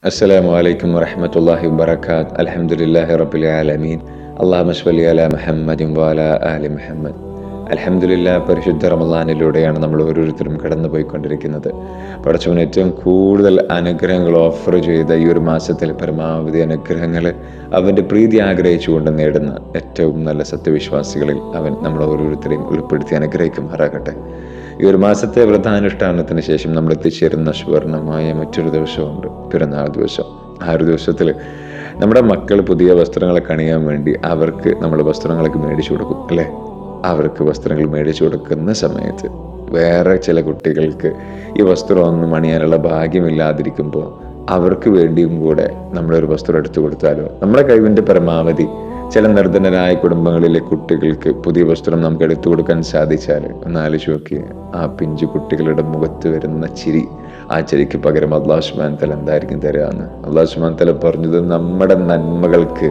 السلام عليكم ورحمة الله وبركاته. الحمد لله رب العالمين. اللهم صل على محمد وعلى آل മുഹമ്മദ്. അൽഹംദുലില്ലാഹ്, പരിശുദ്ധ റമളാനിലൂടെയാണ് നമ്മൾ ഓരോരുത്തരും കടന്നു പോയിക്കൊണ്ടിരിക്കുന്നത്. പടച്ചവൻ ഏറ്റവും കൂടുതൽ അനുഗ്രഹങ്ങൾ ഓഫർ ചെയ്ത ഈ ഒരു മാസത്തിൽ പരമാവധി അനുഗ്രഹങ്ങൾ അവൻ്റെ പ്രീതി ആഗ്രഹിച്ചുകൊണ്ട് നേടുന്ന ഏറ്റവും നല്ല സത്യവിശ്വാസികളിൽ അവൻ നമ്മൾ ഓരോരുത്തരെയും ഉൾപ്പെടുത്തി അനുഗ്രഹിക്കുമാറാകട്ടെ. ഈ ഒരു മാസത്തെ വ്രതാനുഷ്ഠാനത്തിന് ശേഷം നമ്മൾ എത്തിച്ചേരുന്ന സുവർണമായ മറ്റൊരു ദിവസമുണ്ട്, പിറന്നാൾ ദിവസം. ആ ഒരു ദിവസത്തിൽ നമ്മുടെ മക്കൾ പുതിയ വസ്ത്രങ്ങളൊക്കെ അണിയാൻ വേണ്ടി അവർക്ക് നമ്മൾ വസ്ത്രങ്ങളൊക്കെ മേടിച്ചു കൊടുക്കും, അല്ലേ? അവർക്ക് വസ്ത്രങ്ങൾ മേടിച്ചു കൊടുക്കുന്ന സമയത്ത് വേറെ ചില കുട്ടികൾക്ക് ഈ വസ്ത്രമൊന്നും അണിയാനുള്ള ഭാഗ്യമില്ലാതിരിക്കുമ്പോൾ അവർക്ക് വേണ്ടിയും കൂടെ നമ്മളൊരു വസ്ത്രം എടുത്തു കൊടുത്താലോ, നമ്മുടെ കഴിവിൻ്റെ പരമാവധി ചില നിർധനരായ കുടുംബങ്ങളിലെ കുട്ടികൾക്ക് പുതിയ വസ്ത്രം നമുക്ക് എടുത്തു കൊടുക്കാൻ സാധിച്ചാൽ ഒന്ന് ആലോചിച്ച് നോക്കി, ആ പിഞ്ചു കുട്ടികളുടെ മുഖത്ത് വരുന്ന ചിരി, ആ ചിരിക്ക് പകരം അല്ലാഹു സുബ്ഹാനഹു വതആല എന്തായിരിക്കും തരാന്ന്? അല്ലാഹു സുബ്ഹാനഹു വതആല പറഞ്ഞത് നമ്മുടെ നന്മകൾക്ക്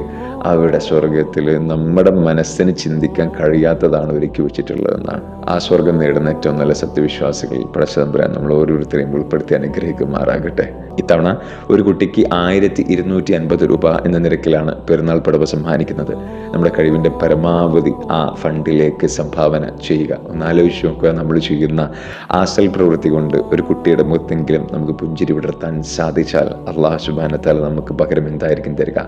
അവിടെ സ്വർഗത്തിൽ നമ്മുടെ മനസ്സിന് ചിന്തിക്കാൻ കഴിയാത്തതാണ് ഒരുക്കി വെച്ചിട്ടുള്ളതെന്നാണ്. ആ സ്വർഗം നേടുന്ന ഏറ്റവും നല്ല സത്യവിശ്വാസികൾ പടച്ചതമ്പുരാൻ നമ്മൾ ഓരോരുത്തരെയും ഉൾപ്പെടുത്തി അനുഗ്രഹിക്കുമാറാകട്ടെ. ഇത്തവണ ഒരു കുട്ടിക്ക് 1250 രൂപ എന്ന നിരക്കിലാണ് പെരുന്നാൾ പടവ് സമ്മാനിക്കുന്നത്. നമ്മുടെ കഴിവിൻ്റെ പരമാവധി ആ ഫണ്ടിലേക്ക് സംഭാവന ചെയ്യുക. ഒന്നാലോചിച്ച് നോക്കുക, നമ്മൾ ചെയ്യുന്ന ആസൽ പ്രവൃത്തി കൊണ്ട് ഒരു കുട്ടിയുടെ മുഖത്തെങ്കിലും നമുക്ക് പുഞ്ചിരി വിടർത്താൻ സാധിച്ചാൽ അല്ലാഹു സുബ്ഹാനഹു വതആല നമുക്ക് പകരം എന്തായിരിക്കും തരിക?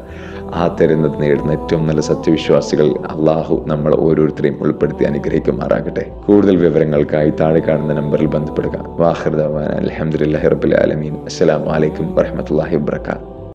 ആ തരുന്നത് നേടുന്ന ഏറ്റവും നല്ല സത്യവിശ്വാസികൾ അല്ലാഹു നമ്മൾ ഓരോരുത്തരെയും ഉൾപ്പെടുത്തി അനുഗ്രഹിക്കുമാറാകട്ടെ. കൂടുതൽ വിവരങ്ങൾക്കായി താഴെ കാണുന്ന നമ്പറിൽ ബന്ധപ്പെടുക. വാഖിർ ദഅവാന അൽഹംദുലില്ലാഹി റബ്ബിൽ ആലമീൻ. അസ്സലാമു അലൈക്കും വറഹ്മത്തുള്ളാഹി വബറകാതുഹു.